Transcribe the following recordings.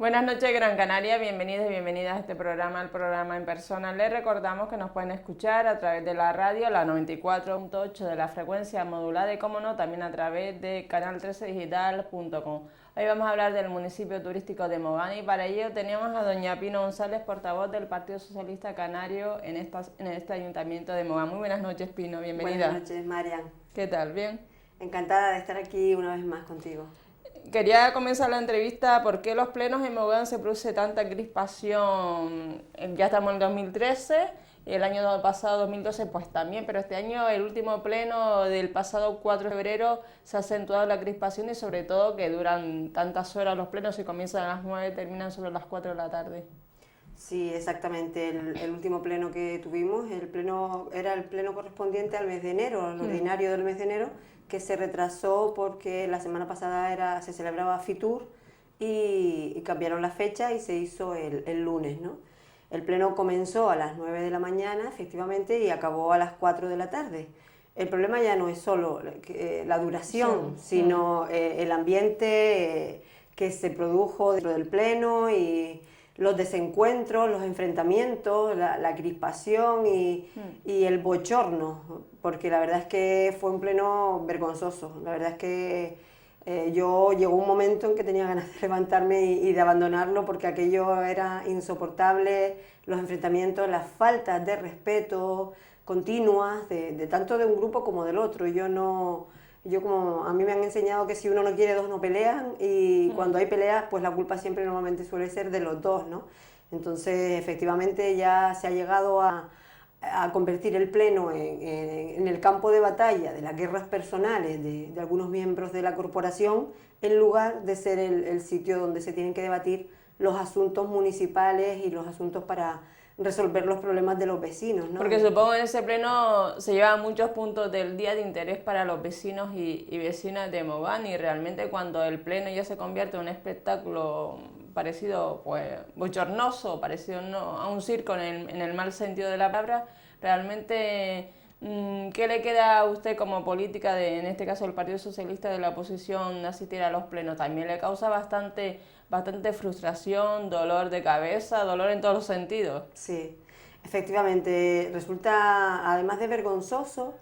Buenas noches, Gran Canaria, bienvenidos y bienvenidas a este programa, el programa En Persona. Les recordamos que nos pueden escuchar a través de la radio, la 94.8 de la frecuencia modulada y, como no, también a través de canal13digital.com. Hoy vamos a hablar del municipio turístico de Mogán y para ello teníamos a doña Pino González, portavoz del Partido Socialista Canario en este ayuntamiento de Mogán. Muy buenas noches, Pino, bienvenida. Buenas noches, Marian. ¿Qué tal? ¿Bien? Encantada de estar aquí una vez más contigo. Quería comenzar la entrevista. ¿Por qué los plenos en Mogán se produce tanta crispación? Ya estamos en el 2013 y el año pasado, 2012, pues también, pero este año, el último pleno del pasado 4 de febrero, se ha acentuado la crispación y sobre todo que duran tantas horas los plenos, si comienzan a las 9 terminan sobre las 4 de la tarde. Sí, exactamente. El último pleno que tuvimos, era el pleno correspondiente al mes de enero, al ordinario del mes de enero, que se retrasó porque la semana pasada se celebraba Fitur y cambiaron la fecha y se hizo el lunes, ¿no? El pleno comenzó a las 9 de la mañana, efectivamente, y acabó a las 4 de la tarde. El problema ya no es solo la duración, sino el ambiente que se produjo dentro del pleno y los desencuentros, los enfrentamientos, la crispación y el bochorno, porque la verdad es que fue un pleno vergonzoso. La verdad es que yo llegó un momento en que tenía ganas de levantarme y de abandonarlo porque aquello era insoportable, los enfrentamientos, las faltas de respeto continuas, de tanto de un grupo como del otro. Como a mí me han enseñado que si uno no quiere, dos no pelean, y cuando hay peleas, pues la culpa siempre normalmente suele ser de los dos, ¿no? Entonces, efectivamente, ya se ha llegado a convertir el pleno en el campo de batalla de las guerras personales de algunos miembros de la corporación, en lugar de ser el sitio donde se tienen que debatir los asuntos municipales y los asuntos para resolver los problemas de los vecinos, ¿no? Porque supongo que en ese pleno se llevan muchos puntos del día de interés para los vecinos y vecinas de Mogán, y realmente cuando el pleno ya se convierte en un espectáculo parecido, pues, bochornoso, parecido a un circo en el mal sentido de la palabra, realmente, ¿qué le queda a usted como política en este caso el Partido Socialista de la oposición, asistir a los plenos? También le causa bastante frustración, dolor de cabeza, dolor en todos los sentidos. Sí, efectivamente, resulta, además de vergonzoso,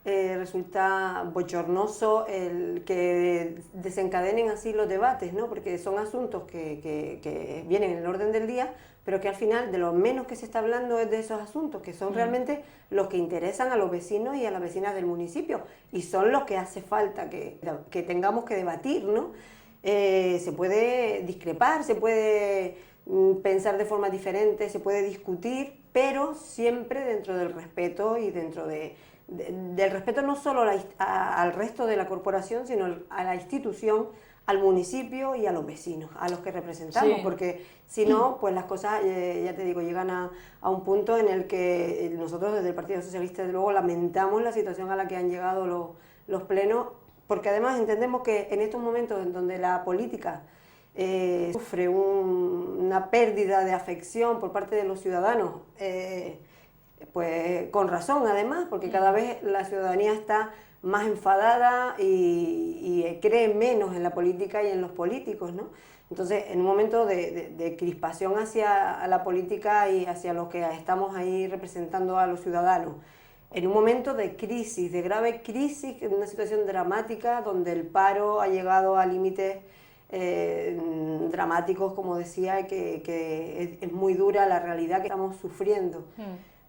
resulta bochornoso el que desencadenen así los debates, ¿no? Porque son asuntos que vienen en el orden del día, pero que al final de lo menos que se está hablando es de esos asuntos, que son realmente los que interesan a los vecinos y a las vecinas del municipio, y son los que hace falta que tengamos que debatir, ¿no? Se puede discrepar, se puede pensar de forma diferente, se puede discutir, pero siempre dentro del respeto y dentro del respeto no solo al resto de la corporación, sino a la institución, al municipio y a los vecinos, a los que representamos, Sí. porque si no, pues las cosas, ya te digo, llegan a un punto en el que nosotros desde el Partido Socialista, desde luego, lamentamos la situación a la que han llegado los plenos, porque además entendemos que en estos momentos en donde la política sufre una pérdida de afección por parte de los ciudadanos, pues con razón además, porque cada vez la ciudadanía está más enfadada y cree menos en la política y en los políticos, ¿no? Entonces, en un momento de crispación hacia la política y hacia los que estamos ahí representando a los ciudadanos, en un momento de crisis, de grave crisis, en una situación dramática donde el paro ha llegado a límites dramáticos, como decía, que es muy dura la realidad que estamos sufriendo.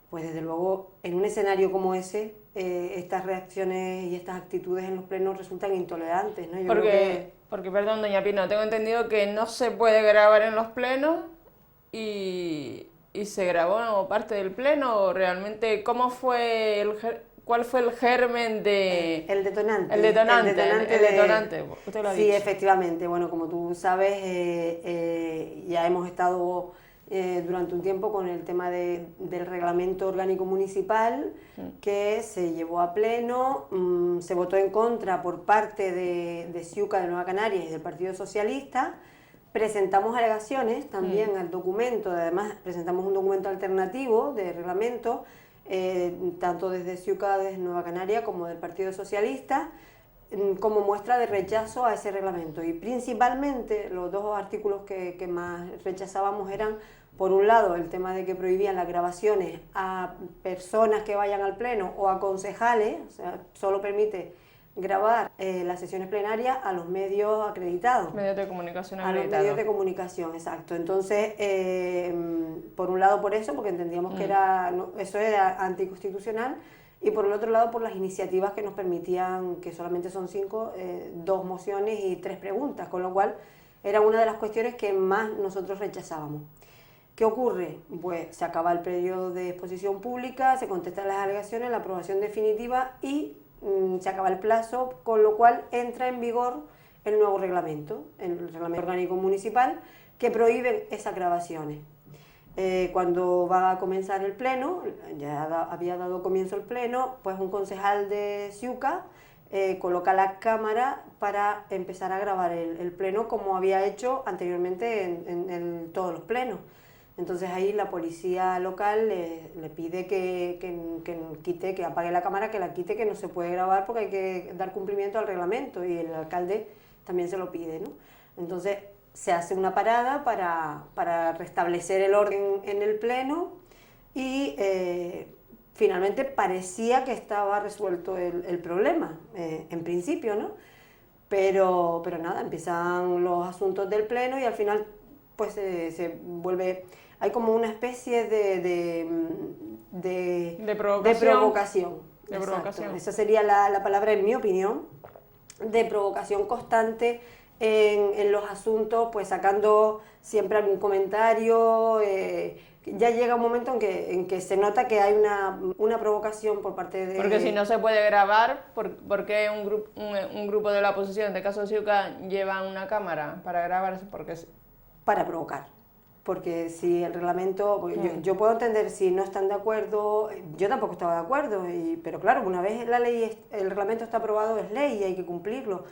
Pues desde luego, en un escenario como ese, estas reacciones y estas actitudes en los plenos resultan intolerantes, ¿no? Porque, perdón, doña Pino, tengo entendido que no se puede grabar en los plenos y se grabó parte del pleno. Realmente, ¿cuál fue el germen de...? El detonante. El detonante, usted lo ha dicho. Sí, efectivamente. Bueno, como tú sabes, ya hemos estado durante un tiempo con el tema del reglamento orgánico municipal, que se llevó a pleno, se votó en contra por parte de CIUCA de Nueva Canarias y del Partido Socialista. Presentamos alegaciones también al documento, además presentamos un documento alternativo de reglamento, tanto desde CIUCA, desde Nueva Canaria, como del Partido Socialista, como muestra de rechazo a ese reglamento. Y principalmente los dos artículos que más rechazábamos eran, por un lado, el tema de que prohibían las grabaciones a personas que vayan al pleno o a concejales, o sea, solo permite grabar las sesiones plenarias a los medios acreditados. Medios de comunicación acreditados. A los medios de comunicación, exacto. Entonces, por un lado por eso, porque entendíamos que eso era anticonstitucional, y por el otro lado por las iniciativas que nos permitían, que solamente son 5, 2 mociones y 3 preguntas, con lo cual era una de las cuestiones que más nosotros rechazábamos. ¿Qué ocurre? Pues se acaba el periodo de exposición pública, se contestan las alegaciones, la aprobación definitiva y se acaba el plazo, con lo cual entra en vigor el nuevo reglamento, el reglamento orgánico municipal, que prohíbe esas grabaciones. Cuando va a comenzar el pleno, ya había dado comienzo el pleno, pues un concejal de Ciuca coloca la cámara para empezar a grabar el pleno, como había hecho anteriormente en todos los plenos. Entonces ahí la policía local le pide que apague la cámara, que la quite, que no se puede grabar porque hay que dar cumplimiento al reglamento, y el alcalde también se lo pide, ¿no? Entonces se hace una parada para restablecer el orden en el pleno y finalmente parecía que estaba resuelto el problema, en principio, ¿no? Pero nada, empiezan los asuntos del pleno y al final pues se vuelve, hay como una especie de provocación. De provocación. Esa sería la palabra, en mi opinión, de provocación constante en los asuntos, pues sacando siempre algún comentario. Ya llega un momento en que se nota que hay una provocación por parte de... Porque si no se puede grabar, ¿por qué un grupo de la oposición, en este caso Ciuca, lleva una cámara para grabarse? Para provocar. Porque si el reglamento... Yo puedo entender si no están de acuerdo, yo tampoco estaba de acuerdo, pero claro, una vez el reglamento está aprobado, es ley y hay que cumplirlo.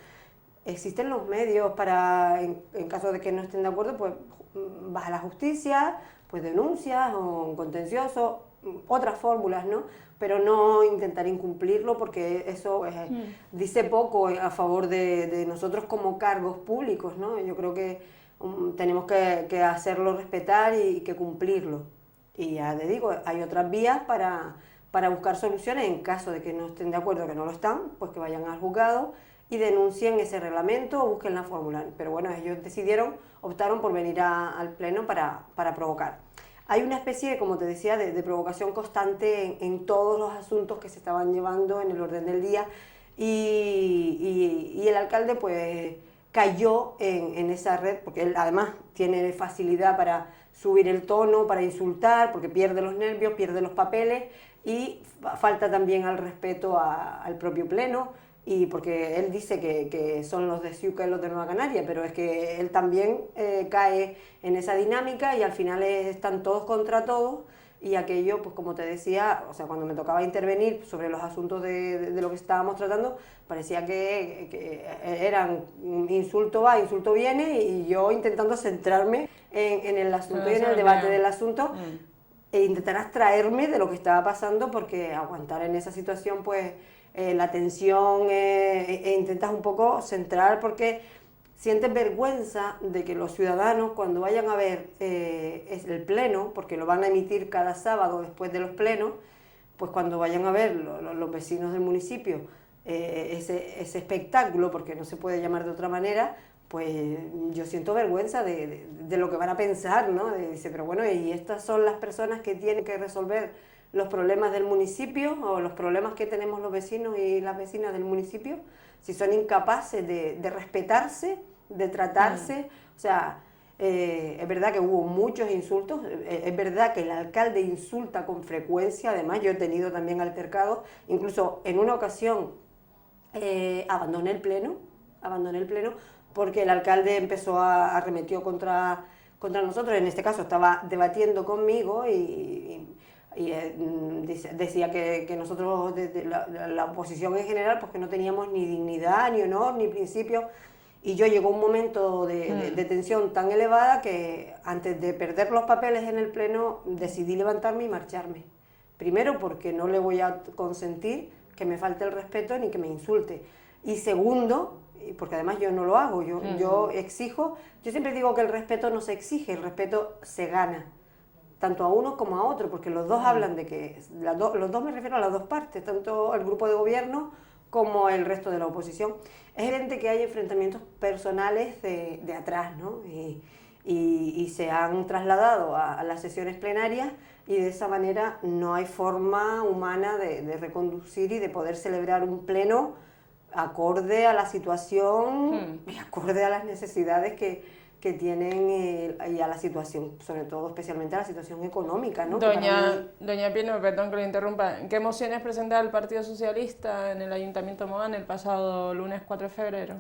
Existen los medios para, en caso de que no estén de acuerdo, pues vas a la justicia, pues denuncias o un contencioso, otras fórmulas, ¿no? Pero no intentar incumplirlo, porque eso dice poco a favor de nosotros como cargos públicos, ¿no? Yo creo que tenemos que hacerlo respetar y que cumplirlo. Y ya te digo, hay otras vías para buscar soluciones en caso de que no estén de acuerdo, que no lo están, pues que vayan al juzgado y denuncien ese reglamento o busquen la fórmula. Pero bueno, ellos optaron por venir al pleno para provocar. Hay una especie, como te decía, de provocación constante en todos los asuntos que se estaban llevando en el orden del día, y el alcalde pues cayó en esa red, porque él además tiene facilidad para subir el tono, para insultar, porque pierde los nervios, pierde los papeles y falta también al respeto al propio pleno. Y porque él dice que son los de Ciuca y los de Nueva Canaria, pero es que él también cae en esa dinámica y al final están todos contra todos, y aquello, pues como te decía, o sea, cuando me tocaba intervenir sobre los asuntos de lo que estábamos tratando, parecía que eran insulto va, insulto viene, y yo intentando centrarme en el asunto y en el debate del asunto, e intentar abstraerme de lo que estaba pasando, porque aguantar en esa situación, pues la tensión, e intentas un poco centrar, porque sientes vergüenza de que los ciudadanos, cuando vayan a ver el pleno, porque lo van a emitir cada sábado después de los plenos, pues cuando vayan a ver los vecinos del municipio ese espectáculo, porque no se puede llamar de otra manera, pues yo siento vergüenza de lo que van a pensar, ¿no? Dice, pero bueno, ¿y estas son las personas que tienen que resolver los problemas del municipio, o los problemas que tenemos los vecinos y las vecinas del municipio, si son incapaces de respetarse, de tratarse? O sea, es verdad que hubo muchos insultos, es verdad que el alcalde insulta con frecuencia, además yo he tenido también altercados, incluso en una ocasión abandoné el pleno, porque el alcalde arremetió contra nosotros. En este caso estaba debatiendo conmigo y decía que nosotros, la oposición en general, pues que no teníamos ni dignidad, ni honor, ni principios, y yo llegó un momento de tensión tan elevada que antes de perder los papeles en el pleno decidí levantarme y marcharme. Primero porque no le voy a consentir que me falte el respeto ni que me insulte. Y segundo, porque además yo no lo hago, yo exijo, yo siempre digo que el respeto no se exige, el respeto se gana, tanto a uno como a otro, porque los dos hablan de que, los dos me refiero a las dos partes, tanto el grupo de gobierno como el resto de la oposición. Es evidente que hay enfrentamientos personales de atrás, ¿no? Y se han trasladado a las sesiones plenarias y de esa manera no hay forma humana de reconducir y de poder celebrar un pleno acorde a la situación y acorde a las necesidades que tienen y a la situación, sobre todo especialmente a la situación económica, ¿no? Doña Pino, perdón que lo interrumpa, ¿qué mociones presentaba el Partido Socialista en el Ayuntamiento de Mogán el pasado lunes 4 de febrero?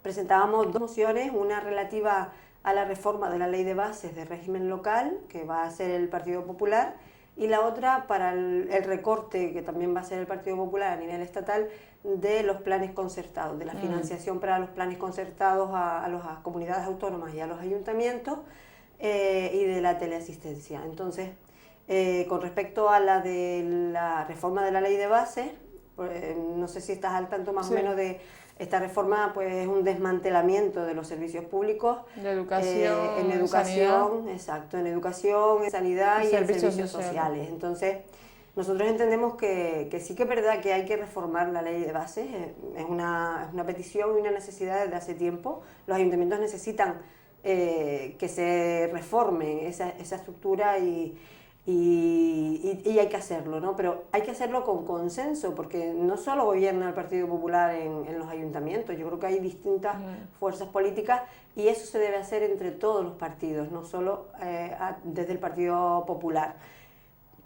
Presentábamos dos mociones, una relativa a la reforma de la Ley de Bases de Régimen Local, que va a hacer el Partido Popular, y la otra para el recorte, que también va a ser el Partido Popular a nivel estatal, de los planes concertados, de la financiación para los planes concertados a las comunidades autónomas y a los ayuntamientos, y de la teleasistencia. Entonces, con respecto a la de la reforma de la Ley de Bases, pues, no sé si estás al tanto más o menos de esta reforma, pues es un desmantelamiento de los servicios públicos de educación, en educación, exacto, en educación, en sanidad y en servicios sociales. Entonces, nosotros entendemos que sí que es verdad que hay que reformar la Ley de Bases, es una petición y una necesidad desde hace tiempo. Los ayuntamientos necesitan que se reforme esa estructura y hay que hacerlo, ¿no? Pero hay que hacerlo con consenso, porque no solo gobierna el Partido Popular en los ayuntamientos, yo creo que hay distintas fuerzas políticas y eso se debe hacer entre todos los partidos, no solo desde el Partido Popular.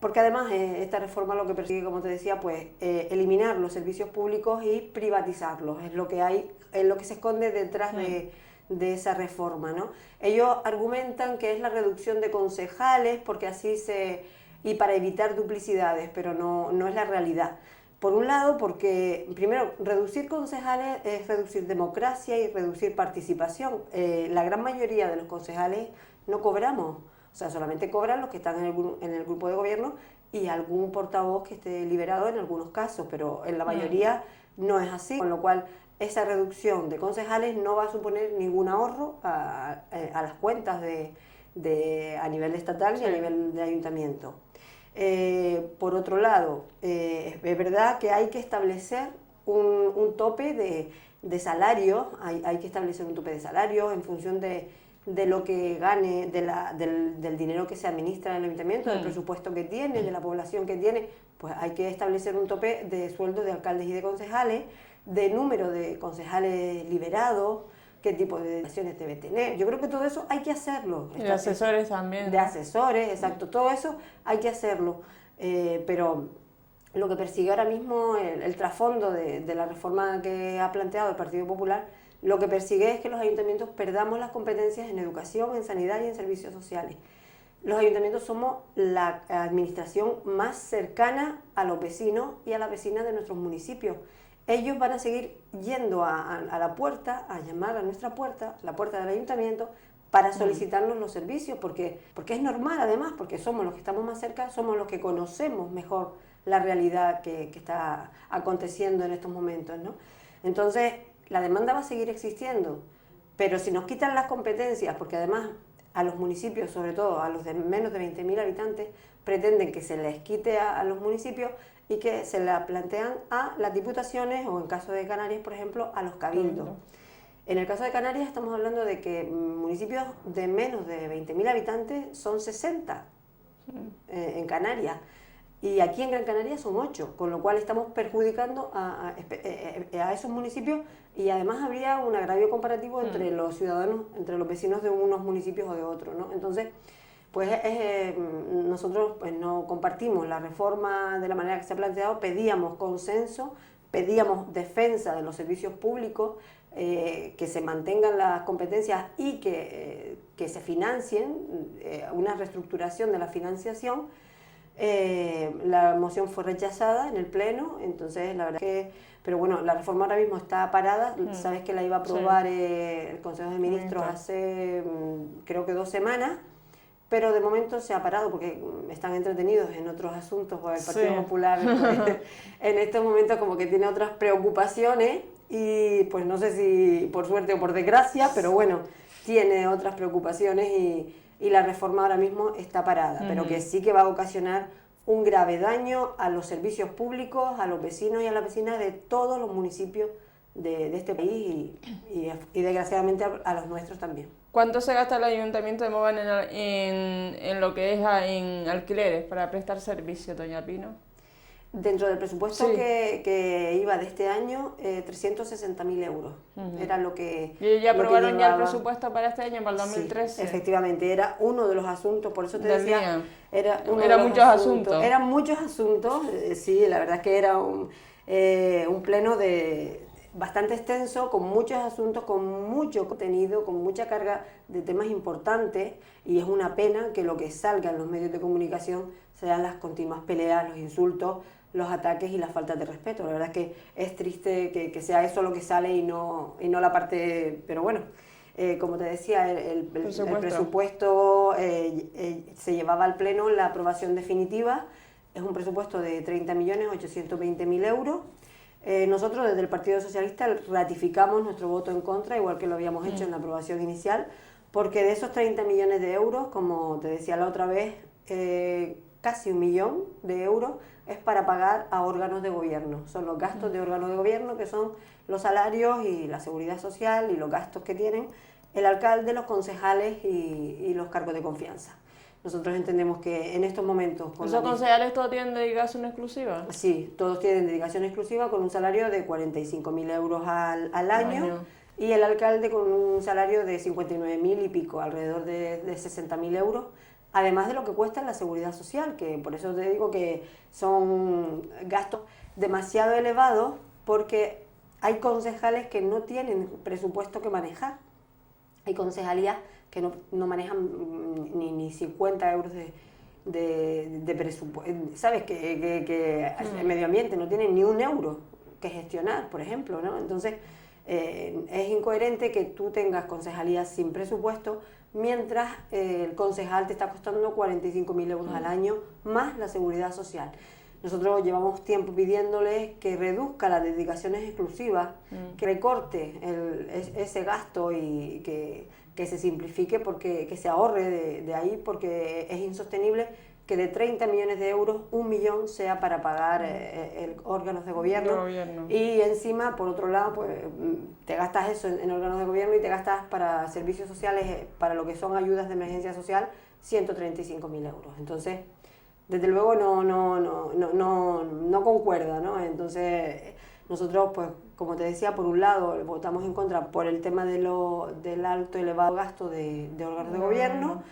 Porque además esta reforma lo que persigue, como te decía, pues eliminar los servicios públicos y privatizarlos, es lo que se esconde detrás de esa reforma, ¿no? Ellos argumentan que es la reducción de concejales porque y para evitar duplicidades, pero no es la realidad. Por un lado, porque primero reducir concejales es reducir democracia y reducir participación. La gran mayoría de los concejales no cobramos, o sea, solamente cobran los que están en el grupo de gobierno y algún portavoz que esté liberado en algunos casos, pero en la mayoría no es así, con lo cual esa reducción de concejales no va a suponer ningún ahorro a las cuentas a nivel estatal y a nivel de ayuntamiento. Por otro lado, es verdad que hay que establecer un tope de salarios, hay que establecer un tope de salarios en función de lo que gane, del dinero que se administra en el ayuntamiento, del presupuesto que tiene, de la población que tiene, pues hay que establecer un tope de sueldo de alcaldes y de concejales, de número de concejales liberados, qué tipo de acciones debe tener. Yo creo que todo eso hay que hacerlo. Y de asesores también. De asesores, exacto. Todo eso hay que hacerlo. Pero lo que persigue ahora mismo el trasfondo de la reforma que ha planteado el Partido Popular, lo que persigue es que los ayuntamientos perdamos las competencias en educación, en sanidad y en servicios sociales. Los ayuntamientos somos la administración más cercana a los vecinos y a las vecinas de nuestros municipios. Ellos van a seguir yendo a la puerta, a llamar a nuestra puerta, la puerta del ayuntamiento, para solicitarnos los servicios, porque es normal además, porque somos los que estamos más cerca, somos los que conocemos mejor la realidad que está aconteciendo en estos momentos, ¿no? Entonces, la demanda va a seguir existiendo, pero si nos quitan las competencias, porque además a los municipios, sobre todo a los de menos de 20.000 habitantes, pretenden que se les quite a los municipios y que se la plantean a las diputaciones o en caso de Canarias, por ejemplo, a los cabildos. En el caso de Canarias estamos hablando de que municipios de menos de 20.000 habitantes son 60 en Canarias y aquí en Gran Canaria son 8, con lo cual estamos perjudicando a esos municipios y además habría un agravio comparativo entre los ciudadanos, entre los vecinos de unos municipios o de otros, ¿no? Entonces, pues nosotros pues, no compartimos la reforma de la manera que se ha planteado, pedíamos consenso, pedíamos defensa de los servicios públicos, que se mantengan las competencias y que se financien, una reestructuración de la financiación. La moción fue rechazada en el Pleno, entonces la verdad que... Pero bueno, la reforma ahora mismo está parada, sabes que la iba a aprobar el Consejo de Ministros hace creo que 2 semanas, pero de momento se ha parado porque están entretenidos en otros asuntos, porque el Partido Popular pues, en estos momentos como que tiene otras preocupaciones y pues no sé si por suerte o por desgracia, pero bueno, tiene otras preocupaciones y la reforma ahora mismo está parada, pero que sí que va a ocasionar un grave daño a los servicios públicos, a los vecinos y a las vecinas de todos los municipios de este país y desgraciadamente a los nuestros también. ¿Cuánto se gasta el Ayuntamiento de Mogán en lo que es en alquileres para prestar servicio, doña Pino? Dentro del presupuesto Sí. que iba de este año, 360.000 euros. Era lo que. ¿Y ya lo que aprobaron ya el llevaba. presupuesto para este año, para el 2013? Sí, efectivamente, era uno de los asuntos, por eso te Del decía. día. Era uno Eran de los muchos asuntos. Eran muchos asuntos, sí, la verdad es que era un pleno bastante extenso, con muchos asuntos, con mucho contenido, con mucha carga de temas importantes, y es una pena que lo que salga en los medios de comunicación sean las continuas peleas, los insultos, los ataques y las faltas de respeto. La verdad es que es triste que sea eso lo que sale y no la parte. Pero bueno, como te decía, el presupuesto se llevaba al Pleno la aprobación definitiva. Es un presupuesto de 30.820.000 euros. Nosotros desde el Partido Socialista ratificamos nuestro voto en contra, igual que lo habíamos hecho en la aprobación inicial, porque de esos 30 millones de euros, como te decía la otra vez, casi 1 millón de euros es para pagar a órganos de gobierno. Son los gastos de órganos de gobierno, que son los salarios y la seguridad social y los gastos que tienen el alcalde, los concejales y los cargos de confianza. Nosotros entendemos que en estos momentos... ¿Esos concejales todos tienen dedicación exclusiva? Sí, todos tienen dedicación exclusiva con un salario de 45.000 euros al año. Y el alcalde con un salario de 59.000 y pico, alrededor de 60.000 euros. Además de lo que cuesta la seguridad social, que por eso te digo que son gastos demasiado elevados, porque hay concejales que no tienen presupuesto que manejar. Hay concejalías que no manejan ni 50 euros de presupuesto. ¿Sabes? Que el medio ambiente no tiene ni 1 euro que gestionar, por ejemplo, ¿no? Entonces, es incoherente que tú tengas concejalías sin presupuesto mientras el concejal te está costando 45.000 euros al año más la seguridad social. Nosotros llevamos tiempo pidiéndoles que reduzca las dedicaciones exclusivas, que recorte ese gasto y que se simplifique, que se ahorre de ahí, porque es insostenible que de 30 millones de euros, 1 millón sea para pagar órganos de gobierno. Y encima, por otro lado, pues te gastas eso en órganos de gobierno y te gastas para servicios sociales, para lo que son ayudas de emergencia social, 135.000 euros. Entonces, desde luego no concuerda, ¿no? Entonces, nosotros, pues, como te decía, por un lado votamos en contra por el tema del alto elevado gasto de órganos de gobierno,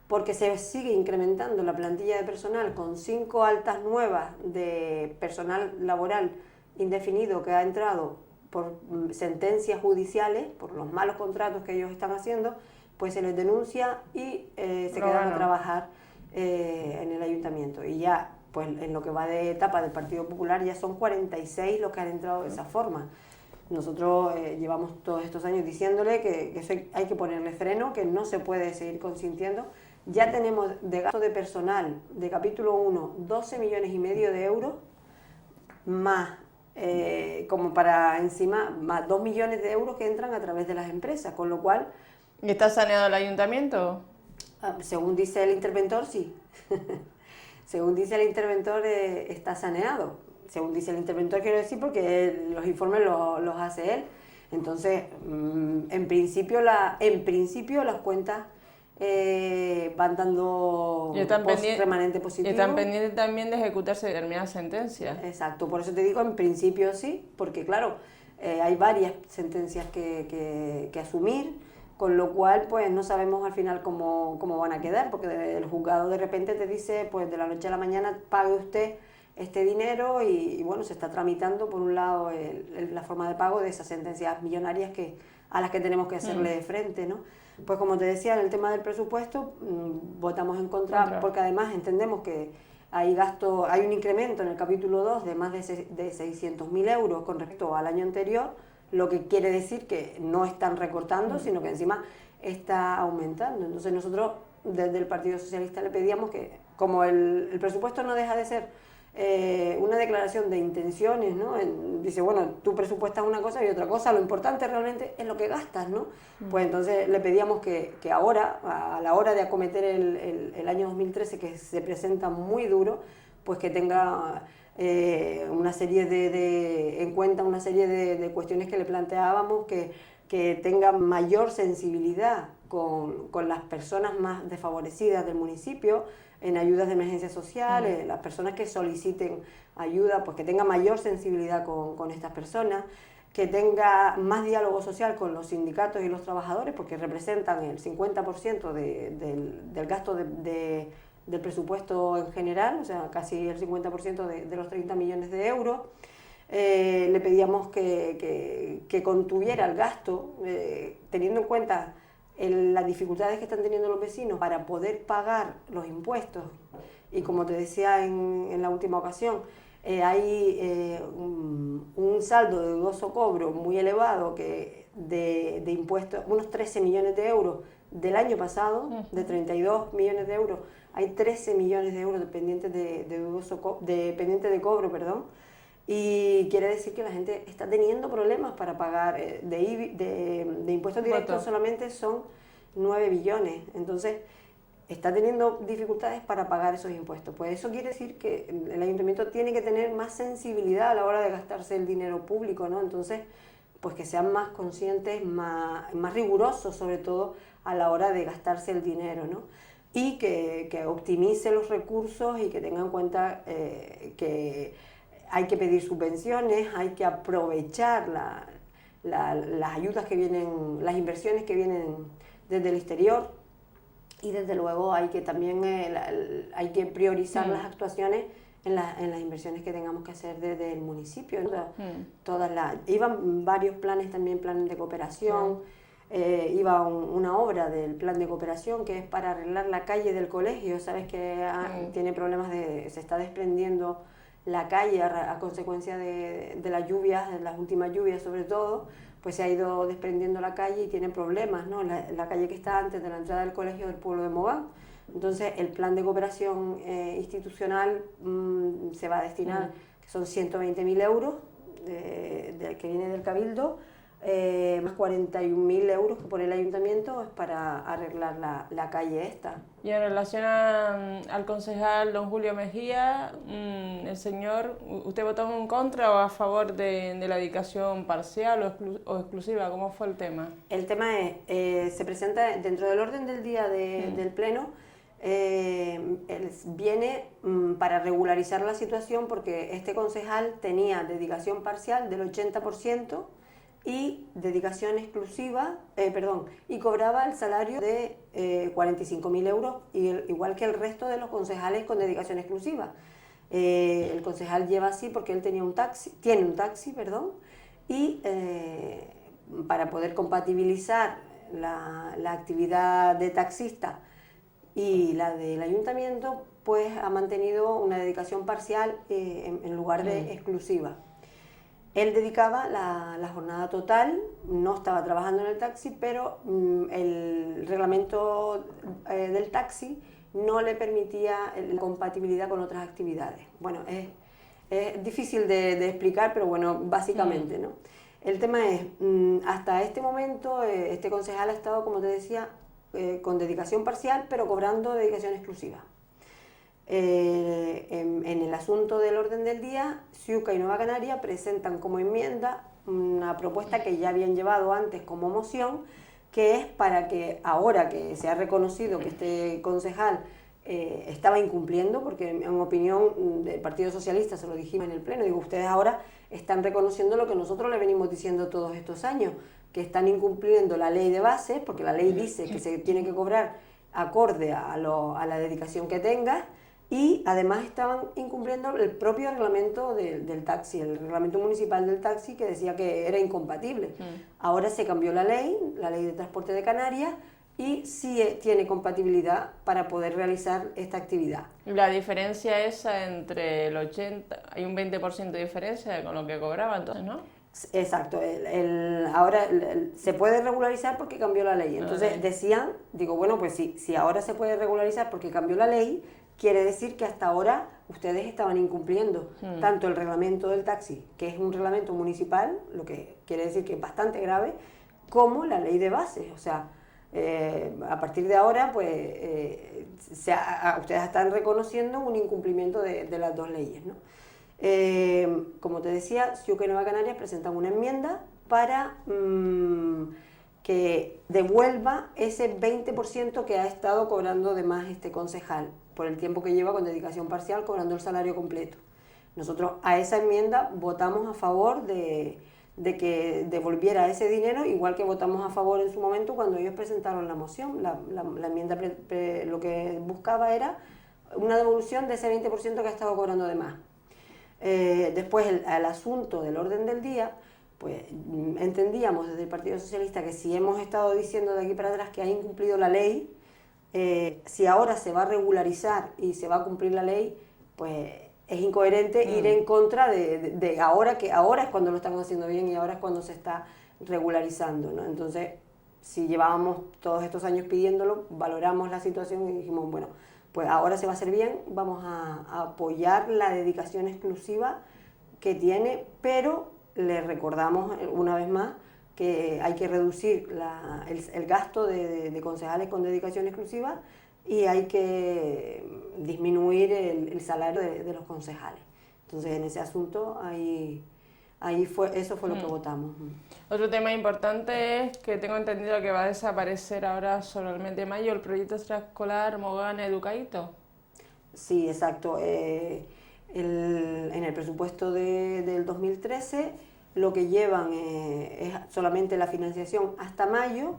porque se sigue incrementando la plantilla de personal con 5 altas nuevas de personal laboral indefinido que ha entrado por sentencias judiciales, por los malos contratos que ellos están haciendo, pues se les denuncia y se quedan a trabajar en el ayuntamiento. Y ya, pues en lo que va de etapa del Partido Popular, ya son 46 los que han entrado de esa forma. Nosotros llevamos todos estos años diciéndole que eso hay que ponerle freno, que no se puede seguir consintiendo. Ya tenemos de gasto de personal de capítulo 1 12 millones y medio de euros, más como para encima, más 2 millones de euros que entran a través de las empresas, con lo cual... ¿Y está saneado el ayuntamiento? Según dice el interventor, sí. Según dice el interventor, está saneado. Según dice el interventor, quiero decir, porque los informes los hace él. Entonces, en principio las cuentas van dando remanente positivo. Y están pendientes también de ejecutarse determinadas sentencias. Exacto, por eso te digo, en principio sí, porque claro, hay varias sentencias que asumir, con lo cual pues no sabemos al final cómo van a quedar, porque el juzgado de repente te dice, pues de la noche a la mañana pague usted este dinero y bueno, se está tramitando por un lado la forma de pago de esas sentencias millonarias a las que tenemos que hacerle frente, ¿no? Pues como te decía, en el tema del presupuesto votamos en contra, porque además entendemos que hay un incremento en el capítulo 2 de más de 600.000 euros con respecto al año anterior, lo que quiere decir que no están recortando, sino que encima está aumentando. Entonces nosotros desde el Partido Socialista le pedíamos que, como el presupuesto no deja de ser una declaración de intenciones, ¿no? Dice, bueno, tú presupuestas una cosa y otra cosa, lo importante realmente es lo que gastas, ¿no? Pues entonces le pedíamos que ahora, a la hora de acometer el año 2013, que se presenta muy duro, pues que tenga una serie en cuenta una serie de cuestiones que le planteábamos, que tenga mayor sensibilidad con las personas más desfavorecidas del municipio, en ayudas de emergencia social, las personas que soliciten ayuda, pues que tenga mayor sensibilidad con estas personas, que tenga más diálogo social con los sindicatos y los trabajadores, porque representan el 50% del gasto del presupuesto en general, o sea, casi el 50% de los 30 millones de euros. Le pedíamos que contuviera el gasto, teniendo en cuenta las dificultades que están teniendo los vecinos para poder pagar los impuestos. Y como te decía en la última ocasión, hay un saldo de dudoso cobro muy elevado de impuestos, unos 13 millones de euros del año pasado, de 32 millones de euros, hay 13 millones de euros pendientes pendientes de cobro, perdón. Y quiere decir que la gente está teniendo problemas para pagar de impuestos directos, solamente son 9 billones. Entonces, está teniendo dificultades para pagar esos impuestos. Pues eso quiere decir que el ayuntamiento tiene que tener más sensibilidad a la hora de gastarse el dinero público, ¿no? Entonces, pues que sean más conscientes, más rigurosos, sobre todo a la hora de gastarse el dinero, ¿no? Y que optimice los recursos y que tenga en cuenta que hay que pedir subvenciones, hay que aprovechar las ayudas que vienen, las inversiones que vienen desde el exterior, y desde luego hay que también hay que priorizar las actuaciones en las inversiones que tengamos que hacer desde el municipio, ¿no? Iban varios planes también, planes de cooperación, iba una obra del plan de cooperación que es para arreglar la calle del colegio, sabes que tiene problemas se está desprendiendo la calle a consecuencia de las lluvias, de las últimas lluvias sobre todo, pues se ha ido desprendiendo la calle y tiene problemas, ¿no? La calle que está antes de la entrada del colegio del pueblo de Mogán. Entonces el plan de cooperación institucional se va a destinar, que son 120.000 euros que viene del Cabildo, más 41.000 euros que pone el ayuntamiento es para arreglar la calle esta. Y en relación al concejal don Julio Mejía, el señor, ¿usted votó en contra o a favor de la dedicación parcial o exclusiva? ¿Cómo fue el tema? El tema se presenta dentro del orden del día del Pleno, viene para regularizar la situación porque este concejal tenía dedicación parcial del 80%, y dedicación exclusiva, y cobraba el salario de 45.000 euros, igual que el resto de los concejales con dedicación exclusiva. El concejal lleva así porque él tiene un taxi, y para poder compatibilizar la actividad de taxista y la del ayuntamiento, pues ha mantenido una dedicación parcial en lugar de exclusiva. Él dedicaba la jornada total, no estaba trabajando en el taxi, pero el reglamento del taxi no le permitía la compatibilidad con otras actividades. Bueno, es difícil de explicar, pero bueno, básicamente, ¿no? El tema es, hasta este momento, este concejal ha estado, como te decía, con dedicación parcial, pero cobrando dedicación exclusiva. En el asunto del orden del día, Ciuca y Nueva Canaria presentan como enmienda una propuesta que ya habían llevado antes como moción, que es para que ahora que se ha reconocido que este concejal estaba incumpliendo, porque en opinión del Partido Socialista se lo dijimos en el Pleno, digo, ustedes ahora están reconociendo lo que nosotros le venimos diciendo todos estos años, que están incumpliendo la ley de base, porque la ley dice que se tiene que cobrar acorde a la dedicación que tengas, y además estaban incumpliendo el propio reglamento del taxi, el reglamento municipal del taxi, que decía que era incompatible. Ahora se cambió la ley de transporte de Canarias, y sí tiene compatibilidad para poder realizar esta actividad. La diferencia esa entre el 80, hay un 20% de diferencia con lo que cobraba entonces, ¿no? Exacto, ahora se puede regularizar porque cambió la ley. Entonces decían, digo, bueno, pues si ahora se puede regularizar porque cambió la ley, quiere decir que hasta ahora ustedes estaban incumpliendo tanto el reglamento del taxi, que es un reglamento municipal, lo que quiere decir que es bastante grave, como la ley de bases. O sea, a partir de ahora, pues, ustedes están reconociendo un incumplimiento de las dos leyes, ¿no? Como te decía, Siuca y Nueva Canarias presentan una enmienda para que devuelva ese 20% que ha estado cobrando de más este concejal por el tiempo que lleva con dedicación parcial cobrando el salario completo. Nosotros a esa enmienda votamos a favor de que devolviera ese dinero, igual que votamos a favor en su momento cuando ellos presentaron la moción. La enmienda lo que buscaba era una devolución de ese 20% que ha estado cobrando de más. Después, al asunto del orden del día, pues entendíamos desde el Partido Socialista que si hemos estado diciendo de aquí para atrás que ha incumplido la ley, si ahora se va a regularizar y se va a cumplir la ley, pues es incoherente ir en contra de ahora, que ahora es cuando lo están haciendo bien y ahora es cuando se está regularizando, ¿no? Entonces, si llevábamos todos estos años pidiéndolo, valoramos la situación y dijimos, bueno, pues ahora se va a hacer bien, vamos a apoyar la dedicación exclusiva que tiene, pero le recordamos una vez más que hay que reducir el gasto de concejales con dedicación exclusiva y hay que disminuir el salario de los concejales. Entonces, en ese asunto, eso fue lo que votamos. Otro tema importante es que tengo entendido que va a desaparecer ahora sobre el mes de mayo el proyecto extraescolar Mogán Educaito. Sí, exacto. En el presupuesto del 2013 lo que llevan es solamente la financiación hasta mayo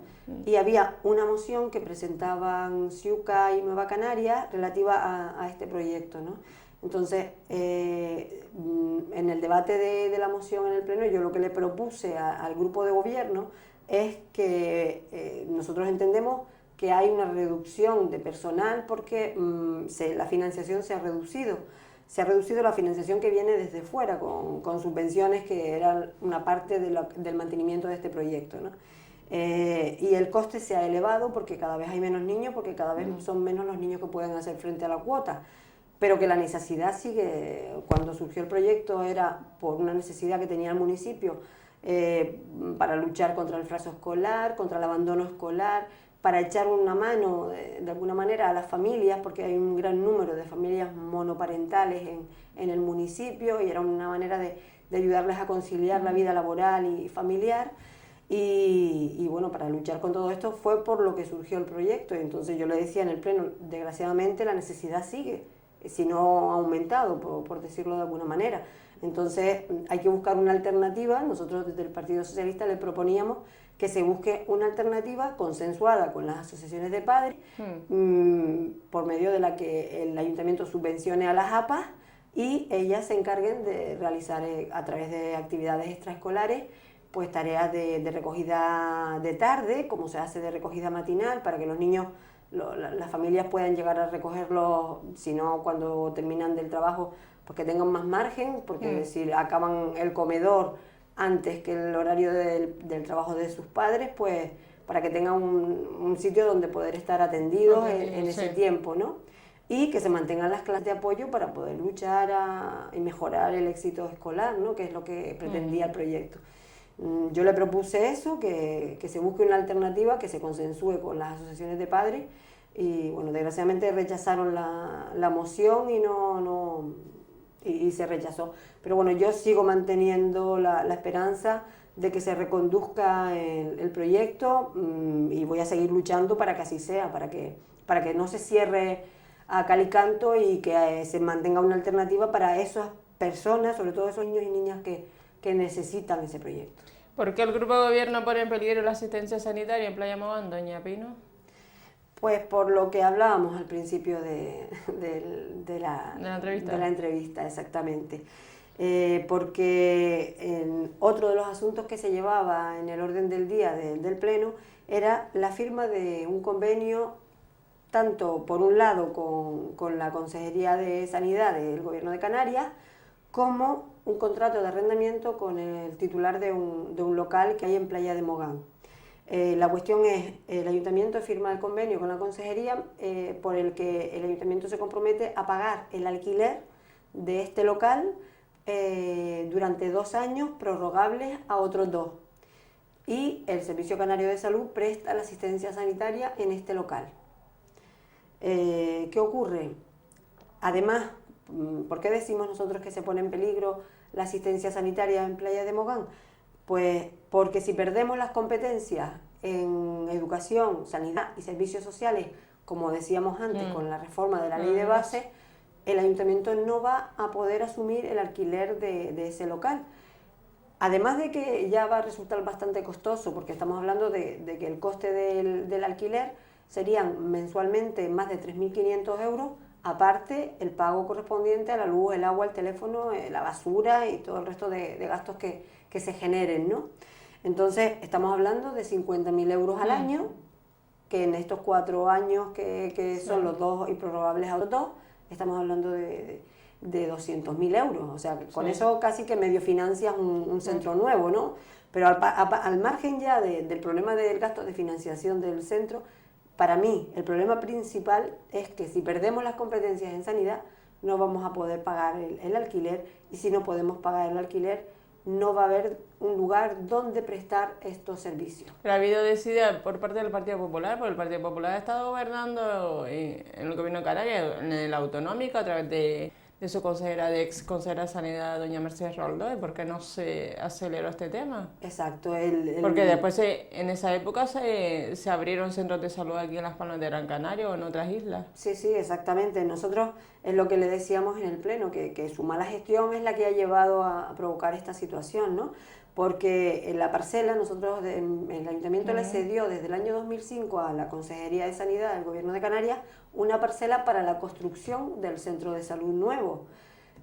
y había una moción que presentaban Siuca y Nueva Canarias relativa a este proyecto, ¿no? Entonces, en el debate de la moción en el Pleno, yo lo que le propuse al grupo de gobierno es que nosotros entendemos que hay una reducción de personal porque la financiación se ha reducido. Se ha reducido la financiación que viene desde fuera, con subvenciones que eran una parte del mantenimiento de este proyecto, ¿no? Y el coste se ha elevado porque cada vez hay menos niños, porque cada vez son menos los niños que pueden hacer frente a la cuota, pero que la necesidad sigue. Cuando surgió el proyecto era por una necesidad que tenía el municipio para luchar contra el fracaso escolar, contra el abandono escolar, para echar una mano de alguna manera a las familias, porque hay un gran número de familias monoparentales en el municipio y era una manera de ayudarles a conciliar la vida laboral y familiar. Y bueno, para luchar con todo esto fue por lo que surgió el proyecto. Y entonces yo le decía en el Pleno, desgraciadamente la necesidad sigue, si no ha aumentado, por decirlo de alguna manera. Entonces hay que buscar una alternativa. Nosotros desde el Partido Socialista le proponíamos que se busque una alternativa consensuada con las asociaciones de padres, por medio de la que el ayuntamiento subvencione a las APAs y ellas se encarguen de realizar a través de actividades extraescolares pues tareas de recogida de tarde, como se hace de recogida matinal, para que los niños, las familias puedan llegar a recogerlos, si no cuando terminan del trabajo, pues que tengan más margen, porque si acaban el comedor antes que el horario del trabajo de sus padres, pues para que tengan un sitio donde poder estar atendidos en ese tiempo, ¿no? Y que se mantengan las clases de apoyo para poder luchar y mejorar el éxito escolar, ¿no? Que es lo que pretendía el proyecto. Yo le propuse eso, que se busque una alternativa, que se consensúe con las asociaciones de padres y bueno, desgraciadamente rechazaron la moción y se rechazó. Pero bueno, yo sigo manteniendo la esperanza de que se reconduzca el proyecto y voy a seguir luchando para que así sea, para que no se cierre a cal y canto y que se mantenga una alternativa para esas personas, sobre todo esos niños y niñas que necesitan ese proyecto. ¿Por qué el grupo de gobierno pone en peligro la asistencia sanitaria en Playa Mogán, doña Pino? Pues por lo que hablábamos al principio de la entrevista, exactamente. Porque otro de los asuntos que se llevaba en el orden del día del Pleno era la firma de un convenio, tanto por un lado con la Consejería de Sanidad del Gobierno de Canarias, como un contrato de arrendamiento con el titular de un local que hay en Playa de Mogán. La cuestión es, el ayuntamiento firma el convenio con la consejería por el que el ayuntamiento se compromete a pagar el alquiler de este local durante 2 años, prorrogables a otros 2. Y el Servicio Canario de Salud presta la asistencia sanitaria en este local. ¿Qué ocurre? Además, ¿por qué decimos nosotros que se pone en peligro la asistencia sanitaria en Playa de Mogán? Pues porque si perdemos las competencias en educación, sanidad y servicios sociales, como decíamos antes, con la reforma de la ley de base, el ayuntamiento no va a poder asumir el alquiler de ese local. Además de que ya va a resultar bastante costoso, porque estamos hablando de que el coste del alquiler serían mensualmente más de 3.500 euros, aparte el pago correspondiente a la luz, el agua, el teléfono, la basura y todo el resto de gastos que se generen, ¿no? Entonces estamos hablando de 50.000 euros al año, que en estos 4 años que son los 2 y prorrogables a los 2, estamos hablando de 200.000 euros, o sea, con eso casi que medio financias un centro nuevo, ¿no? Pero al margen ya del problema del gasto de financiación del centro, para mí el problema principal es que si perdemos las competencias en sanidad, no vamos a poder pagar el alquiler, y si no podemos pagar el alquiler, no va a haber un lugar donde prestar estos servicios. Pero ha habido decisión por parte del Partido Popular, porque el Partido Popular ha estado gobernando en el gobierno de Canarias, en el autonómico, a través de su consejera, ex consejera de Sanidad, doña Mercedes Roldós. ¿Por qué no se aceleró este tema? Exacto. Porque después, en esa época, se abrieron centros de salud aquí en Las Palmas de Gran Canaria o en otras islas. Sí, sí, exactamente. Nosotros es lo que le decíamos en el Pleno, que su mala gestión es la que ha llevado a provocar esta situación, ¿no? Porque en la parcela, nosotros, el Ayuntamiento le cedió desde el año 2005 a la Consejería de Sanidad del Gobierno de Canarias una parcela para la construcción del centro de salud nuevo.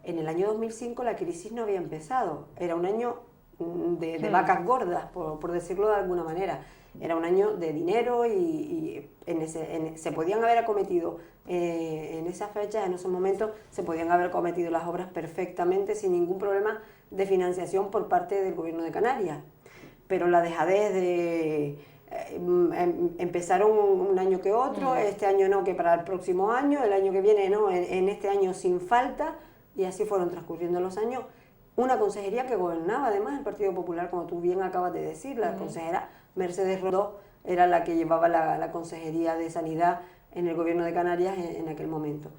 En el año 2005 la crisis no había empezado, era un año de vacas gordas, por decirlo de alguna manera. Era un año de dinero y se podían haber acometido en esas fechas, en esos momentos, se podían haber acometido las obras perfectamente sin ningún problema de financiación por parte del Gobierno de Canarias. Pero la dejadez de... empezaron un año que otro, este año no, que para el próximo año, el año que viene no, en este año sin falta, y así fueron transcurriendo los años. Una consejería que gobernaba además el Partido Popular, como tú bien acabas de decir, la consejera Mercedes Roldós era la que llevaba la Consejería de Sanidad en el Gobierno de Canarias en aquel momento.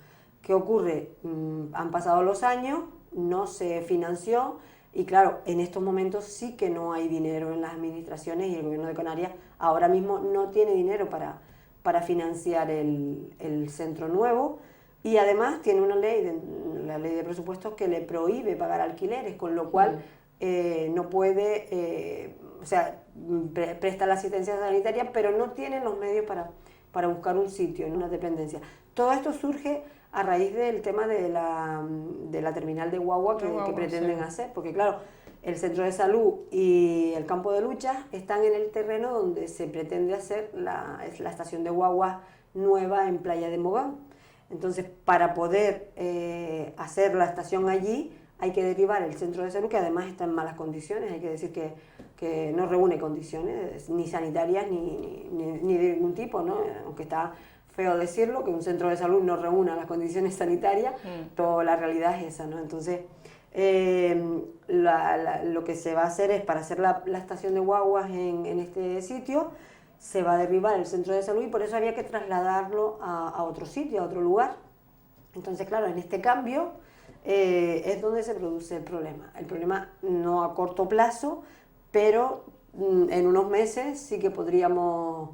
¿Qué ocurre? Han pasado los años, no se financió, y claro, en estos momentos sí que no hay dinero en las administraciones, y el Gobierno de Canarias ahora mismo no tiene dinero para financiar el centro nuevo, y además tiene una ley, la ley de presupuestos, que le prohíbe pagar alquileres, con lo cual no puede, o sea, presta la asistencia sanitaria, pero no tiene los medios para buscar un sitio en una dependencia. Todo esto surge a raíz del tema de la terminal de guagua que pretenden hacer, porque claro, el centro de salud y el campo de lucha están en el terreno donde se pretende hacer la estación de guagua nueva en Playa de Mogán. Entonces, para poder hacer la estación allí, hay que derribar el centro de salud, que además está en malas condiciones. Hay que decir que no reúne condiciones ni sanitarias ni de ningún tipo, ¿no? Aunque está feo decirlo, que un centro de salud no reúna las condiciones sanitarias, pero la realidad es esa, ¿no? Entonces, lo que se va a hacer es, para hacer la estación de guaguas en este sitio, se va a derribar el centro de salud, y por eso había que trasladarlo a otro sitio, a otro lugar. Entonces, claro, en este cambio es donde se produce el problema. El problema no a corto plazo, pero en unos meses sí que podríamos,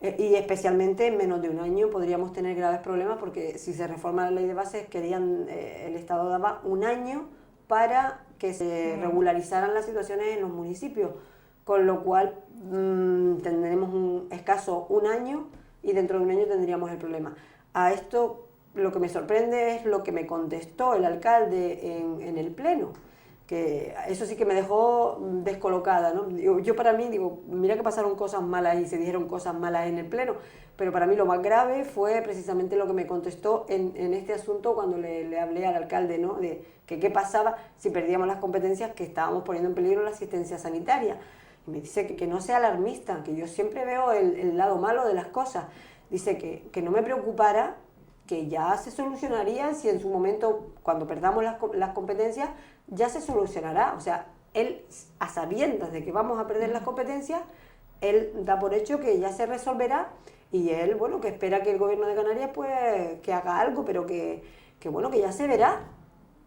y especialmente en menos de un año, podríamos tener graves problemas, porque si se reforma la ley de bases, el Estado daba un año para que se regularizaran las situaciones en los municipios, con lo cual tendremos un año, y dentro de un año tendríamos el problema. A esto lo que me sorprende es lo que me contestó el alcalde en el Pleno, que eso sí que me dejó descolocada, ¿no? Yo para mí digo, mira que pasaron cosas malas y se dijeron cosas malas en el Pleno, pero para mí lo más grave fue precisamente lo que me contestó en este asunto cuando le hablé al alcalde, ¿no? De que qué pasaba si perdíamos las competencias, que estábamos poniendo en peligro la asistencia sanitaria. me dice que no sea alarmista, que yo siempre veo el lado malo de las cosas. Dice que no me preocupara, que ya se solucionaría si en su momento, cuando perdamos las competencias, ya se solucionará. O sea, él, a sabiendas de que vamos a perder las competencias, él da por hecho que ya se resolverá, y él, bueno, que espera que el gobierno de Canarias pues que haga algo, pero que bueno, que ya se verá.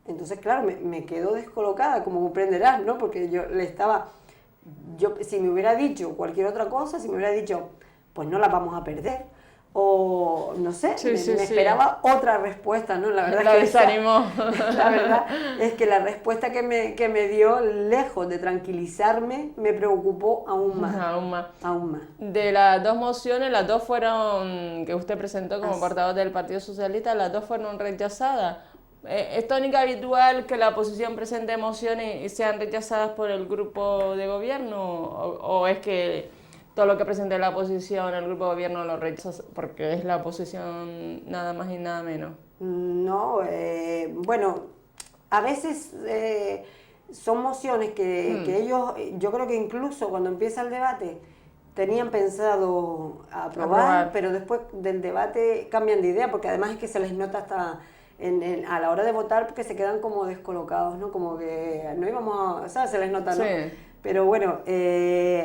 Entonces, claro, me quedo descolocada, como comprenderás, ¿no? Porque si me hubiera dicho cualquier otra cosa, si me hubiera dicho, pues no la vamos a perder, o no sé, Sí, me esperaba otra respuesta, ¿no? La verdad La desanimó. la verdad es que la respuesta que me dio, lejos de tranquilizarme, me preocupó aún más. Aún más. Aún más. De las dos mociones, las dos fueron, que usted presentó como portavoz del Partido Socialista, las dos fueron rechazadas. ¿Es tónica habitual que la oposición presente mociones y sean rechazadas por el grupo de gobierno? ¿O es que todo lo que presente la oposición, el grupo de gobierno lo rechaza porque es la oposición nada más y nada menos? No, bueno, a veces son mociones que ellos, yo creo que incluso cuando empieza el debate, tenían pensado aprobar, pero después del debate cambian de idea, porque además es que se les nota hasta a la hora de votar, porque se quedan como descolocados, ¿no? Como que no íbamos a... ¿sabes? Se les nota, ¿no? Sí. Pero bueno,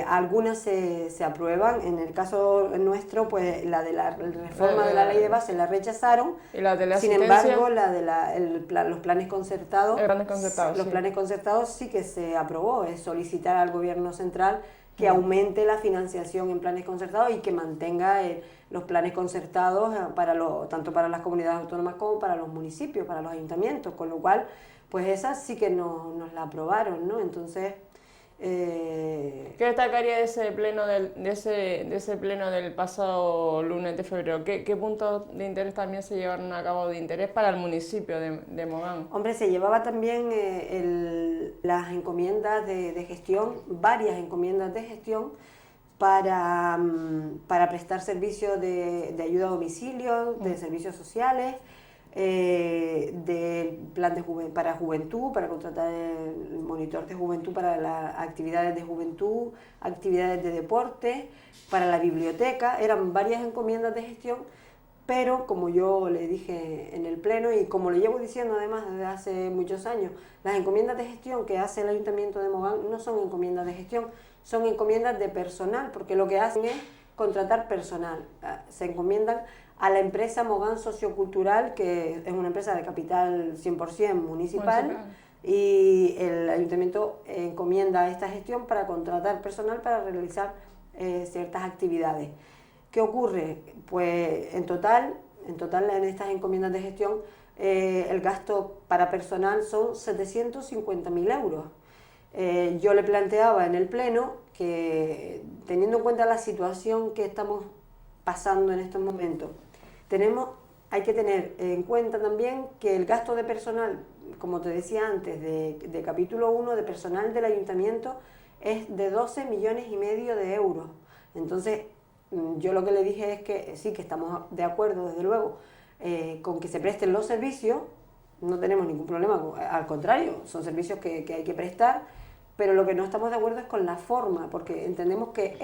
algunas se aprueban. En el caso nuestro, pues la de la reforma de la ley de base la rechazaron. ¿Y la de la Sin asistencia? embargo, la de los planes concertados, Los planes concertados sí que se aprobó. Es solicitar al gobierno central que aumente la financiación en planes concertados y que mantenga los planes concertados tanto para las comunidades autónomas como para los municipios, para los ayuntamientos, con lo cual, pues esa sí que nos la aprobaron, ¿no? Entonces... ¿Qué destacaría de ese pleno de ese pleno del pasado lunes de febrero? ¿Qué puntos de interés también se llevaron a cabo de interés para el municipio de Mogán? Hombre, se llevaba también las encomiendas de gestión, varias encomiendas de gestión para prestar servicios de ayuda a domicilio, de servicios sociales, del plan para juventud, para contratar el monitor de juventud para las actividades de juventud, actividades de deporte, para la biblioteca. Eran varias encomiendas de gestión, pero como yo le dije en el pleno y como le llevo diciendo además desde hace muchos años, las encomiendas de gestión que hace el Ayuntamiento de Mogán no son encomiendas de gestión, son encomiendas de personal, porque lo que hacen es contratar personal. Se encomiendan a la empresa Mogán Sociocultural, que es una empresa de capital 100% municipal, y el ayuntamiento encomienda esta gestión para contratar personal para realizar ciertas actividades. ¿Qué ocurre? Pues en total en estas encomiendas de gestión el gasto para personal son 750.000 euros. Yo le planteaba en el pleno que, teniendo en cuenta la situación que estamos pasando en estos momentos, hay que tener en cuenta también que el gasto de personal, como te decía antes, de capítulo 1 de personal del ayuntamiento es de 12,5 millones de euros. Entonces, yo lo que le dije es que sí, que estamos de acuerdo, desde luego, con que se presten los servicios, no tenemos ningún problema, al contrario, son servicios que hay que prestar, pero lo que no estamos de acuerdo es con la forma, porque entendemos que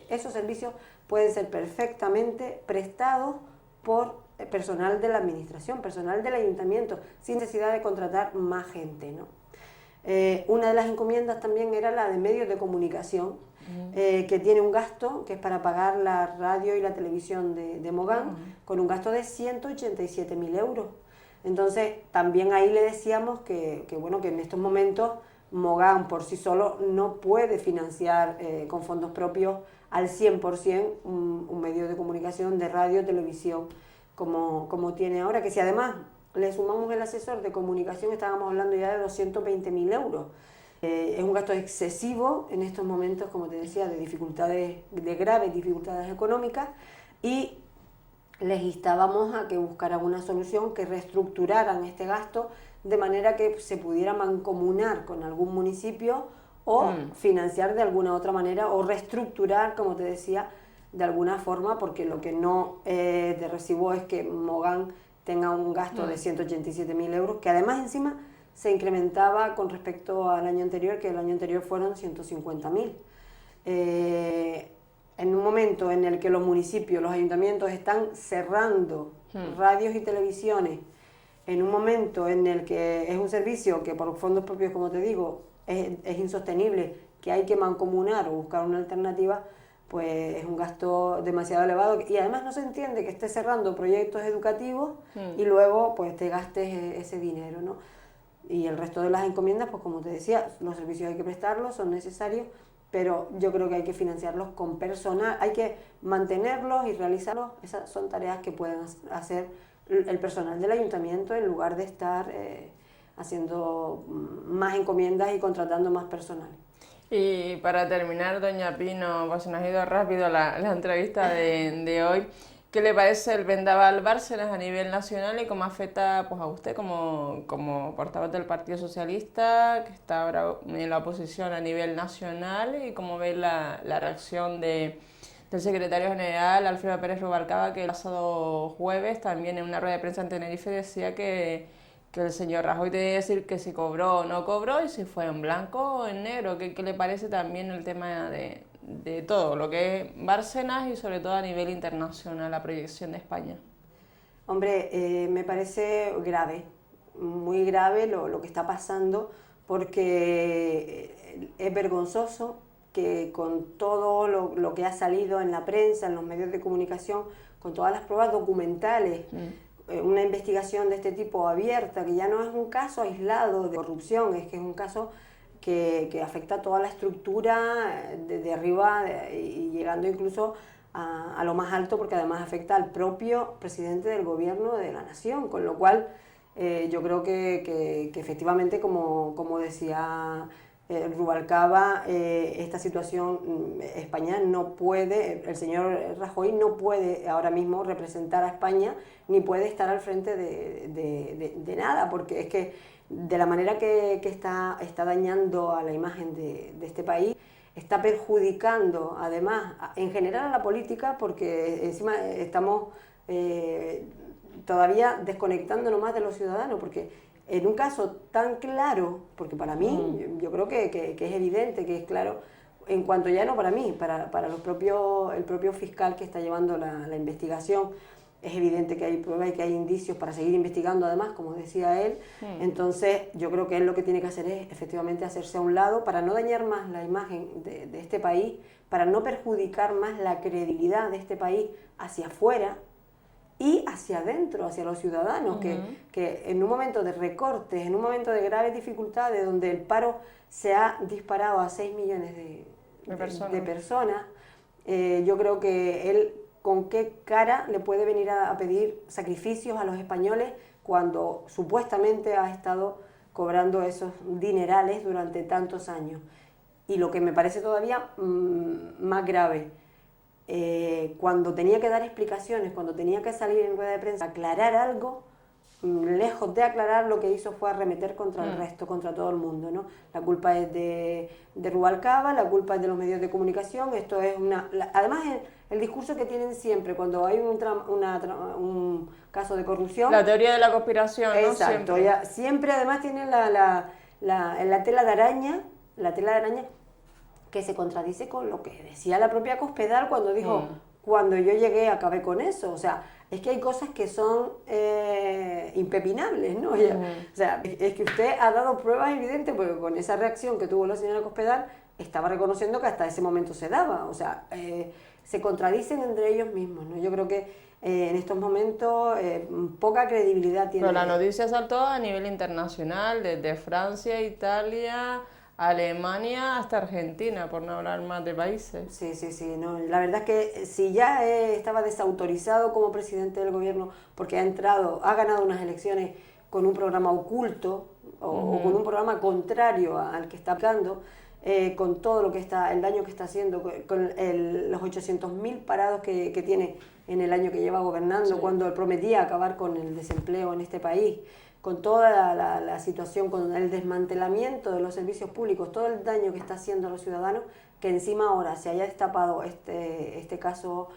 esos servicios pueden ser perfectamente prestados por personal de la administración, personal del ayuntamiento, sin necesidad de contratar más gente, ¿no? Una de las encomiendas también era la de medios de comunicación, que tiene un gasto que es para pagar la radio y la televisión de Mogán, con un gasto de 187.000 euros. Entonces, también ahí le decíamos que en estos momentos Mogán por sí solo no puede financiar con fondos propios al 100% un medio de comunicación de radio, televisión, como tiene ahora, que si además le sumamos el asesor de comunicación, estábamos hablando ya de 220.000 euros. Es un gasto excesivo en estos momentos, como te decía, de graves dificultades económicas, y les instábamos a que buscaran una solución, que reestructuraran este gasto de manera que se pudiera mancomunar con algún municipio o financiar de alguna otra manera o reestructurar, como te decía, de alguna forma, porque lo que no de recibo es que Mogán tenga un gasto de 187.000 euros, que además encima se incrementaba con respecto al año anterior, que el año anterior fueron 150.000. en un momento en el que los municipios, los ayuntamientos están cerrando radios y televisiones, en un momento en el que es un servicio que por fondos propios, como te digo, es insostenible, que hay que mancomunar o buscar una alternativa, pues es un gasto demasiado elevado y además no se entiende que estés cerrando proyectos educativos y luego pues te gastes ese dinero, ¿no? Y el resto de las encomiendas, pues como te decía, los servicios hay que prestarlos, son necesarios, pero yo creo que hay que financiarlos con personal, hay que mantenerlos y realizarlos. Esas son tareas que pueden hacer el personal del ayuntamiento en lugar de estar haciendo más encomiendas y contratando más personal. Y para terminar, doña Pino, pues se nos ha ido rápido la entrevista de hoy. ¿Qué le parece el vendaval Bárcenas a nivel nacional y cómo afecta pues, a usted como portavoz del Partido Socialista, que está ahora en la oposición a nivel nacional, y cómo ve la reacción del secretario general, Alfredo Pérez Rubalcaba, que el pasado jueves también en una rueda de prensa en Tenerife decía que el señor Rajoy debe decir que si cobró o no cobró y si fue en blanco o en negro? ¿Qué le parece también el tema de todo lo que es Bárcenas y sobre todo a nivel internacional, la proyección de España? Hombre, me parece grave, muy grave lo que está pasando, porque es vergonzoso que con todo lo que ha salido en la prensa, en los medios de comunicación, con todas las pruebas documentales, una investigación de este tipo abierta, que ya no es un caso aislado de corrupción, es que es un caso que afecta a toda la estructura de arriba y llegando incluso a lo más alto, porque además afecta al propio presidente del gobierno de la nación, con lo cual yo creo que efectivamente, como decía Rubalcaba, esta situación España no puede, el señor Rajoy no puede ahora mismo representar a España ni puede estar al frente de nada, porque es que de la manera que está dañando a la imagen de este país, está perjudicando además en general a la política, porque encima estamos todavía desconectándonos más de los ciudadanos, porque en un caso tan claro, porque para mí yo creo que es evidente, que es claro, en cuanto ya no para mí, para el propio fiscal que está llevando la investigación, es evidente que hay pruebas y que hay indicios para seguir investigando además, como decía él. Entonces yo creo que él lo que tiene que hacer es efectivamente hacerse a un lado para no dañar más la imagen de este país, para no perjudicar más la credibilidad de este país hacia afuera y hacia adentro, hacia los ciudadanos, que en un momento de recortes, en un momento de graves dificultades, donde el paro se ha disparado a 6 millones de personas, yo creo que él, ¿con qué cara le puede venir a pedir sacrificios a los españoles cuando supuestamente ha estado cobrando esos dinerales durante tantos años? Y lo que me parece todavía más grave, cuando tenía que dar explicaciones, cuando tenía que salir en rueda de prensa, aclarar algo, lejos de aclarar, lo que hizo fue arremeter contra el resto, contra todo el mundo, ¿no? La culpa es de Rubalcaba, la culpa es de los medios de comunicación. Esto es además el discurso que tienen siempre cuando hay un caso de corrupción. La teoría de la conspiración, ¿no? Exacto, siempre además tienen la tela de araña, que se contradice con lo que decía la propia Cospedal cuando dijo, cuando yo llegué acabé con eso. O sea, es que hay cosas que son impepinables, ¿no? O sea, es que usted ha dado pruebas evidentes, porque con esa reacción que tuvo la señora Cospedal, estaba reconociendo que hasta ese momento se daba. O sea, se contradicen entre ellos mismos, ¿no? Yo creo que en estos momentos poca credibilidad tiene. Pero la noticia saltó a nivel internacional, desde Francia, Italia, Alemania hasta Argentina, por no hablar más de países. Sí, no, la verdad es que si ya estaba desautorizado como presidente del gobierno porque ha ganado unas elecciones con un programa oculto o con un programa contrario al que está aplicando, con todo lo que el daño que está haciendo, con los 800.000 parados que tiene en el año que lleva gobernando, cuando prometía acabar con el desempleo en este país, con toda la situación, con el desmantelamiento de los servicios públicos, todo el daño que está haciendo a los ciudadanos, que encima ahora se haya destapado este caso,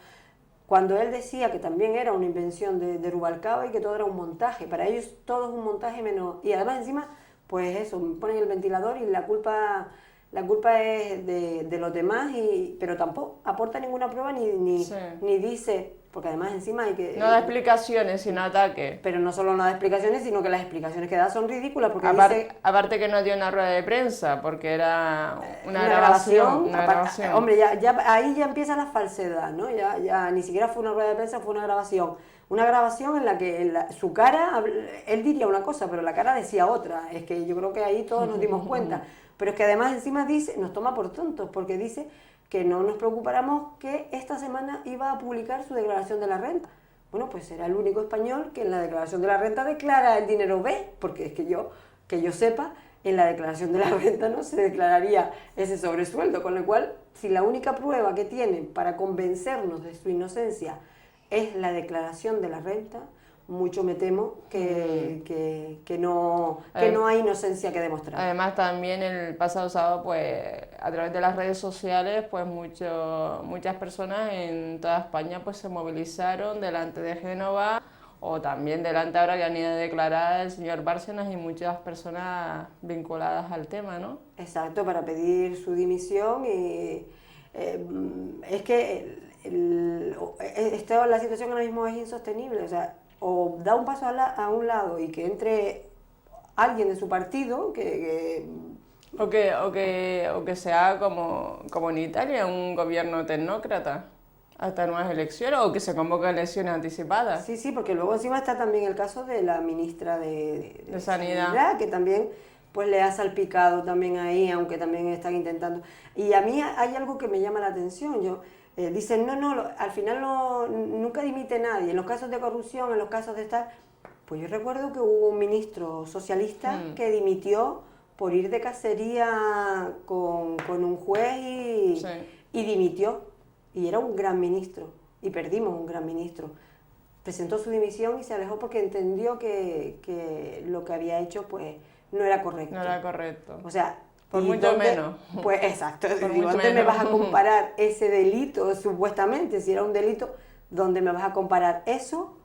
cuando él decía que también era una invención de Rubalcaba y que todo era un montaje. Para ellos todo es un montaje menos. Y además encima, pues eso, ponen el ventilador y la culpa la culpa es de los demás, pero tampoco aporta ninguna prueba ni dice, porque además encima hay que... No da explicaciones, sino ataque. Pero no solo no da explicaciones, sino que las explicaciones que da son ridículas, porque Aparte que no dio una rueda de prensa, porque era una grabación. Hombre, ahí ya empieza la falsedad, ¿no? Ya ni siquiera fue una rueda de prensa, fue una grabación. Una grabación en la que su cara, él diría una cosa, pero la cara decía otra. Es que yo creo que ahí todos nos dimos cuenta. Pero es que además encima nos toma por tontos, porque dice que no nos preocupáramos que esta semana iba a publicar su declaración de la renta. Bueno, pues será el único español que en la declaración de la renta declara el dinero B, porque es que yo sepa, en la declaración de la renta no se declararía ese sobresueldo, con lo cual, si la única prueba que tienen para convencernos de su inocencia es la declaración de la renta, mucho me temo que no hay inocencia que demostrar. Además también el pasado sábado, pues a través de las redes sociales, pues muchas personas en toda España pues se movilizaron delante de Génova, o también delante ahora que han ido a declarar el señor Bárcenas y muchas personas vinculadas al tema, ¿no? Exacto, para pedir su dimisión y es que la situación ahora mismo es insostenible, o sea, o da un paso a un lado y que entre alguien de su partido o que sea como en Italia, un gobierno tecnócrata hasta nuevas elecciones, o que se convoquen elecciones anticipadas. Sí, porque luego encima está también el caso de la ministra de Sanidad, que también pues le ha salpicado también ahí, aunque también están intentando. Y a mí hay algo que me llama la atención, dicen, al final nunca dimite nadie, en los casos de corrupción, en los casos de estar... Pues yo recuerdo que hubo un ministro socialista que dimitió por ir de cacería con un juez y dimitió, y era un gran ministro, y perdimos un gran ministro. Presentó su dimisión y se alejó porque entendió que lo que había hecho pues no era correcto. No era correcto. O sea, por mucho menos. Pues exacto, ¿dónde me vas a comparar ese delito, supuestamente, si era un delito, dónde me vas a comparar eso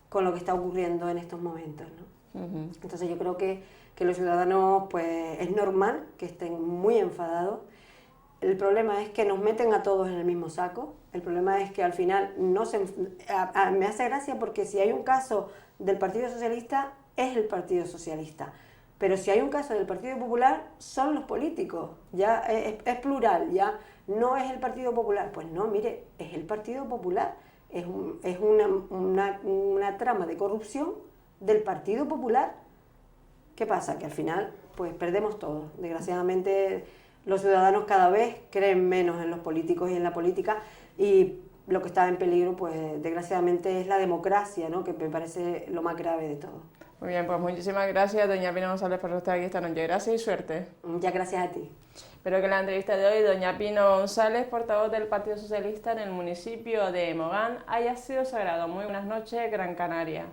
con lo que está ocurriendo en estos momentos, ¿no? Entonces yo creo que los ciudadanos, pues es normal que estén muy enfadados. El problema es que nos meten a todos en el mismo saco. El problema es que al final me hace gracia porque si hay un caso del Partido Socialista, es el Partido Socialista. Pero si hay un caso del Partido Popular, son los políticos. Ya es plural, ya no es el Partido Popular. Pues no, mire, es el Partido Popular. Es una trama de corrupción del Partido Popular. ¿Qué pasa? Que al final pues perdemos todo. Desgraciadamente los ciudadanos cada vez creen menos en los políticos y en la política, y lo que está en peligro pues desgraciadamente es la democracia, ¿no? Que me parece lo más grave de todo. Muy bien, pues muchísimas gracias, doña Pino González, por estar aquí esta noche. Gracias y suerte. Muchas gracias a ti. Espero que la entrevista de hoy, doña Pino González, portavoz del Partido Socialista en el municipio de Mogán, haya sido sagrado. Muy buenas noches, Gran Canaria.